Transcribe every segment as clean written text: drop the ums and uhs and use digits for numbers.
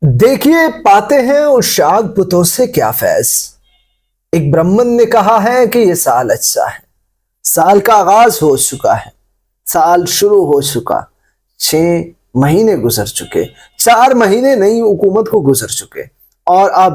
دیکھیے پاتے ہیں اس شاگ بتوں سے کیا فیض۔ ایک برہمن نے کہا ہے کہ یہ سال اچھا ہے، سال کا آغاز ہو چکا ہے، سال شروع ہو چکا، 6 مہینے گزر چکے، 4 مہینے نئی حکومت کو گزر چکے اور اب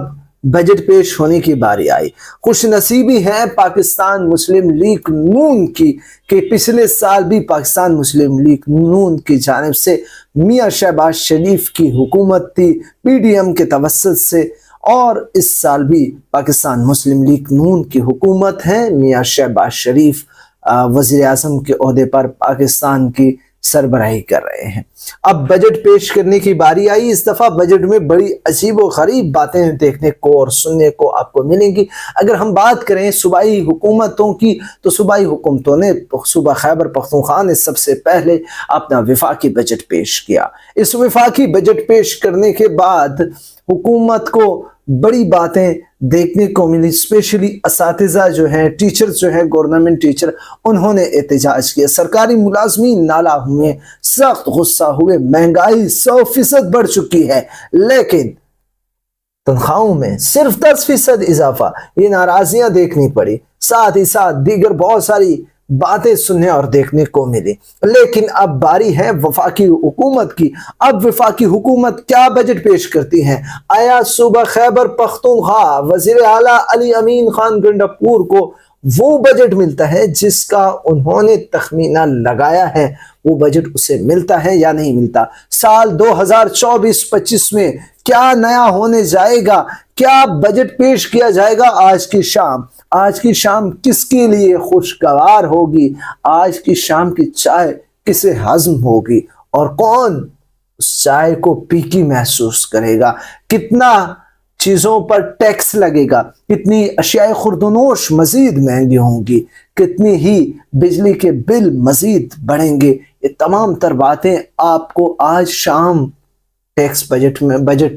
بجٹ پیش ہونے کی باری آئی۔ خوش نصیبی ہے پاکستان مسلم لیگ نون کی کہ پچھلے سال بھی پاکستان مسلم لیگ نون کی جانب سے میاں شہباز شریف کی حکومت تھی پی ڈی ایم کے توسط سے، اور اس سال بھی پاکستان مسلم لیگ نون کی حکومت ہے۔ میاں شہباز شریف وزیر اعظم کے عہدے پر پاکستان کی سربراہی کر رہے ہیں۔ اب بجٹ پیش کرنے کی باری آئی۔ اس دفعہ بجٹ میں بڑی عجیب و غریب باتیں دیکھنے کو اور سننے کو آپ کو ملیں گی۔ اگر ہم بات کریں صوبائی حکومتوں کی تو صوبائی حکومتوں نے صوبہ خیبر پختونخوا نے سب سے پہلے اپنا وفاقی بجٹ پیش کیا۔ اس وفاقی بجٹ پیش کرنے کے بعد حکومت کو بڑی باتیں دیکھنے کو ملی، اسپیشلی اساتذہ جو ہیں، ٹیچر جو ہیں، گورنمنٹ ٹیچر، انہوں نے احتجاج کیا۔ سرکاری ملازمین نالا ہوئے، سخت غصہ ہوئے، مہنگائی 100% بڑھ چکی ہے لیکن تنخواہوں میں صرف 10% اضافہ، یہ ناراضیاں دیکھنی پڑی، ساتھ ہی ساتھ دیگر بہت ساری باتیں سننے اور دیکھنے کو ملی۔ لیکن اب باری ہے وفاقی حکومت کی۔ اب وفاقی حکومت کیا بجٹ پیش کرتی ہے؟ آیا صوبہ خیبر پختونخوا وزیر اعلیٰ علی امین خان گنڈاپور کو وہ بجٹ ملتا ہے جس کا انہوں نے تخمینہ لگایا ہے؟ وہ بجٹ اسے ملتا ہے یا نہیں ملتا؟ سال 2024-25 میں کیا نیا ہونے جائے گا؟ کیا بجٹ پیش کیا جائے گا آج کی شام؟ آج کی شام کس کے لیے خوشگوار ہوگی؟ آج کی شام کی چائے کسے ہضم ہوگی اور کون اس چائے کو پیکی محسوس کرے گا؟ کتنا چیزوں پر ٹیکس لگے گا؟ کتنی اشیاء خوردونوش مزید مہنگی ہوں گی؟ کتنی ہی بجلی کے بل مزید بڑھیں گے؟ یہ تمام تر باتیں آپ کو آج شام بجٹ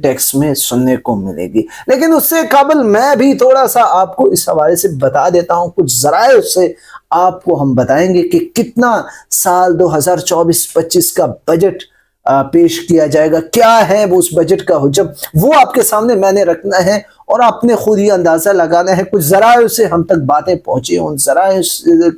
ٹیکس میں سننے کو ملے گی۔ لیکن اس سے قبل میں بھی تھوڑا سا آپ کو اس حوالے سے بتا دیتا ہوں، کچھ ذرائع سے آپ کو ہم بتائیں گے کہ کتنا سال 2024-25 کا بجٹ پیش کیا جائے گا، کیا ہے وہ اس بجٹ کا حجم، وہ آپ کے سامنے میں نے رکھنا ہے اور آپ نے خود ہی اندازہ لگانا ہے۔ کچھ ذرائع سے ہم تک باتیں پہنچی، ان ذرائع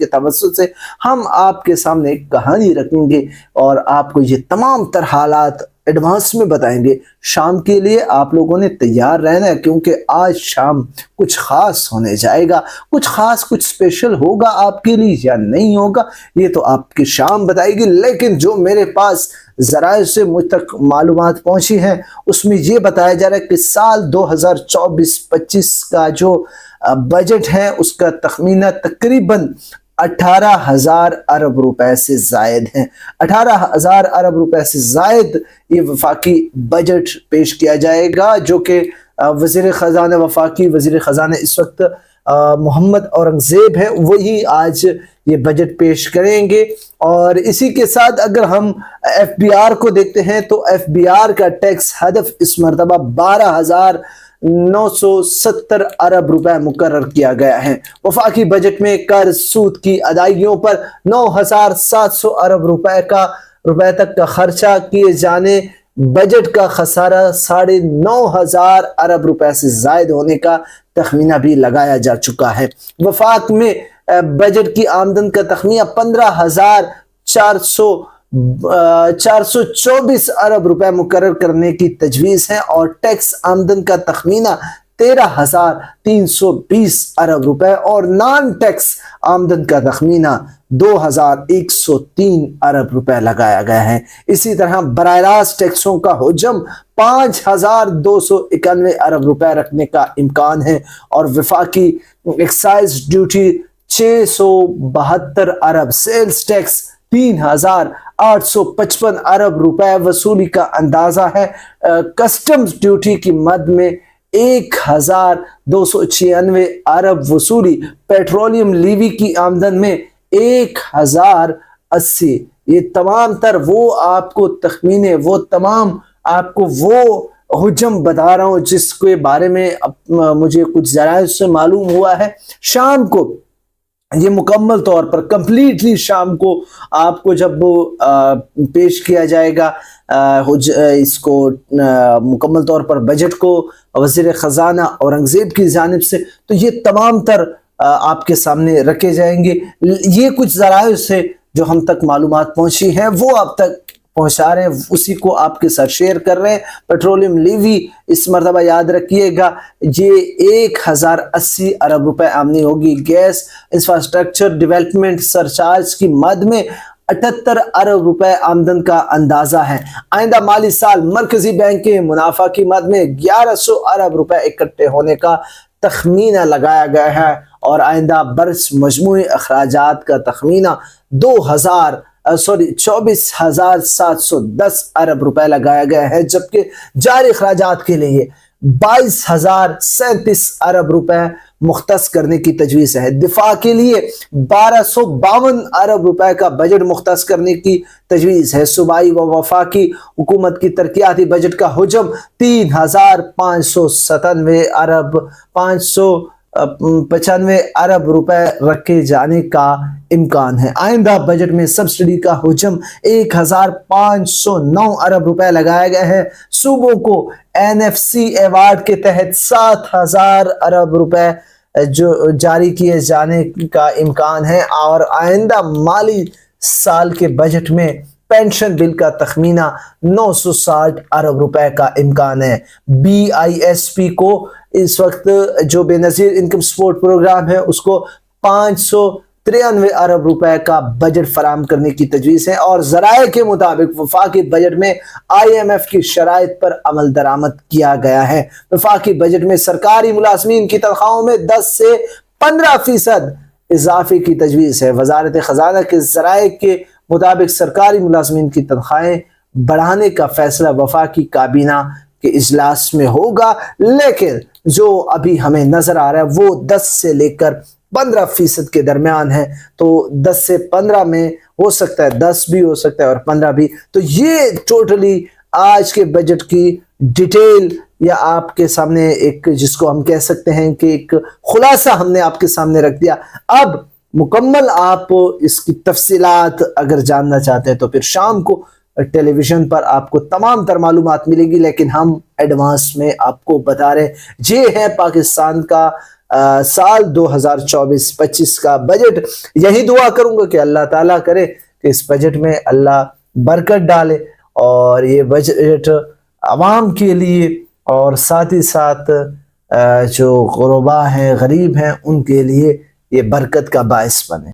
کے توسط سے ہم آپ کے سامنے ایک کہانی رکھیں گے اور آپ کو یہ تمام تر حالات ایڈوانس میں بتائیں گے۔ شام کے لیے آپ لوگوں نے تیار رہنا ہے کیونکہ آج شام کچھ خاص ہونے جائے گا، کچھ خاص، کچھ اسپیشل ہوگا آپ کے لیے یا نہیں ہوگا، یہ تو آپ کی شام بتائے گی۔ لیکن جو میرے پاس ذرائع سے مجھ تک معلومات پہنچی ہیں اس میں یہ بتایا جا رہا ہے کہ سال 2024-25 کا جو بجٹ ہے اس کا تخمینہ تقریباً 18,000 ارب روپے سے زائد ہیں۔ 18,000 ارب روپے سے زائد یہ وفاقی بجٹ پیش کیا جائے گا، جو کہ وزیر خزانہ، وفاقی وزیر خزانہ اس وقت محمد اورنگزیب ہے، وہی آج یہ بجٹ پیش کریں گے۔ اور اسی کے ساتھ اگر ہم ایف بی آر کو دیکھتے ہیں تو ایف بی آر کا ٹیکس ہدف اس مرتبہ 12,970 ارب روپے مقرر کیا گیا ہے۔ وفاقی بجٹ میں قرض سود کی ادائیگیوں پر 9,700 ارب روپے تک کا خرچہ کیے جانے، بجٹ کا خسارہ 9,500 ارب روپے سے زائد ہونے کا تخمینہ بھی لگایا جا چکا ہے۔ وفاق میں بجٹ کی آمدن کا تخمینہ 15,424 ارب روپے مقرر کرنے کی تجویز ہے اور ٹیکس آمدن کا تخمینہ 13,320 ارب روپے اور نان ٹیکس آمدن کا تخمینہ 2,103 ارب روپے لگایا گیا ہے۔ اسی طرح براہ راست ٹیکسوں کا حجم 5,291 ارب روپے رکھنے کا امکان ہے اور وفاقی ایکسائز ڈیوٹی 672 ارب، سیلز ٹیکس 3,855 ارب روپے وصولی کا اندازہ ہے۔ کسٹمز ڈیوٹی کی مد میں 1,296 ارب وصولی، پیٹرولیم لیوی کی آمدن میں 1,080۔ یہ تمام تر وہ آپ کو تخمینے، وہ تمام آپ کو وہ حجم بتا رہا ہوں جس کے بارے میں مجھے کچھ ذرائع سے معلوم ہوا ہے۔ شام کو یہ مکمل طور پر کمپلیٹلی شام کو آپ کو جب پیش کیا جائے گا اس کو مکمل طور پر بجٹ کو وزیر خزانہ اورنگزیب کی جانب سے، تو یہ تمام تر آپ کے سامنے رکھے جائیں گے۔ یہ کچھ ذرائع سے جو ہم تک معلومات پہنچی ہیں وہ آپ تک پہنچا رہے ہیں، اسی کو آپ کے ساتھ شیئر کر رہے ہیں۔ پیٹرولیم لیوی اس مرتبہ یاد رکھیے گا یہ 1080 ارب روپے آمدنی ہوگی۔ گیس انفراسٹرکچر ڈیولپمنٹ سرچارج کی مد میں 78 ارب روپے آمدن کا اندازہ ہے۔ آئندہ مالی سال مرکزی بینک کے منافع کی مد میں 1100 ارب روپے اکٹھے ہونے کا تخمینہ لگایا گیا ہے، اور آئندہ برس مجموعی اخراجات کا تخمینہ 24,710 ارب روپے لگایا گیا ہے، جبکہ جاری اخراجات کے لیے 22,037 ارب روپے مختص کرنے کی تجویز ہے۔ دفاع کے لیے 1252 ارب روپے کا بجٹ مختص کرنے کی تجویز ہے۔ صوبائی و وفاقی حکومت کی ترقیاتی بجٹ کا حجم 3,595 ارب روپے رکھے جانے کا امکان ہے۔ آئندہ بجٹ میں سبسڈی کا حجم 1,509 ارب روپے لگایا گیا ہے۔ صوبوں کو NFC ایوارڈ کے تحت 7,000 ارب روپے جو جاری کیے جانے کا امکان ہے، اور آئندہ مالی سال کے بجٹ میں پینشن بل کا تخمینہ 960 ارب روپے کا امکان ہے۔ BISP کو اس وقت جو بے نظیر انکم سپورٹ پروگرام ہے اس کو 593 ارب روپے کا بجٹ فراہم کرنے کی تجویز ہے، اور ذرائع کے مطابق وفاقی بجٹ میں IMF کی شرائط پر عمل درآمد کیا گیا ہے۔ وفاقی بجٹ میں سرکاری ملازمین کی تنخواہوں میں 10 سے 15% اضافے کی تجویز ہے۔ وزارت خزانہ کے ذرائع کے مطابق سرکاری ملازمین کی تنخواہیں بڑھانے کا فیصلہ وفاقی کابینہ کے اجلاس میں ہوگا، لیکن جو ابھی ہمیں نظر آ رہا ہے وہ 10 سے لے کر 15% کے درمیان ہے، تو 10 سے 15 میں ہو سکتا ہے 10 بھی ہو سکتا ہے اور 15 بھی۔ تو یہ ٹوٹلی آج کے بجٹ کی ڈیٹیل یا آپ کے سامنے ایک جس کو ہم کہہ سکتے ہیں کہ ایک خلاصہ ہم نے آپ کے سامنے رکھ دیا۔ اب مکمل آپ اس کی تفصیلات اگر جاننا چاہتے ہیں تو پھر شام کو ٹیلی ویژن پر آپ کو تمام تر معلومات ملے گی، لیکن ہم ایڈوانس میں آپ کو بتا رہے ہیں یہ ہے پاکستان کا سال 2024-25 کا بجٹ۔ یہی دعا کروں گا کہ اللہ تعالیٰ کرے کہ اس بجٹ میں اللہ برکت ڈالے، اور یہ بجٹ عوام کے لیے اور ساتھ ہی ساتھ جو غربا ہیں، غریب ہیں، ان کے لیے یہ برکت کا باعث بنے۔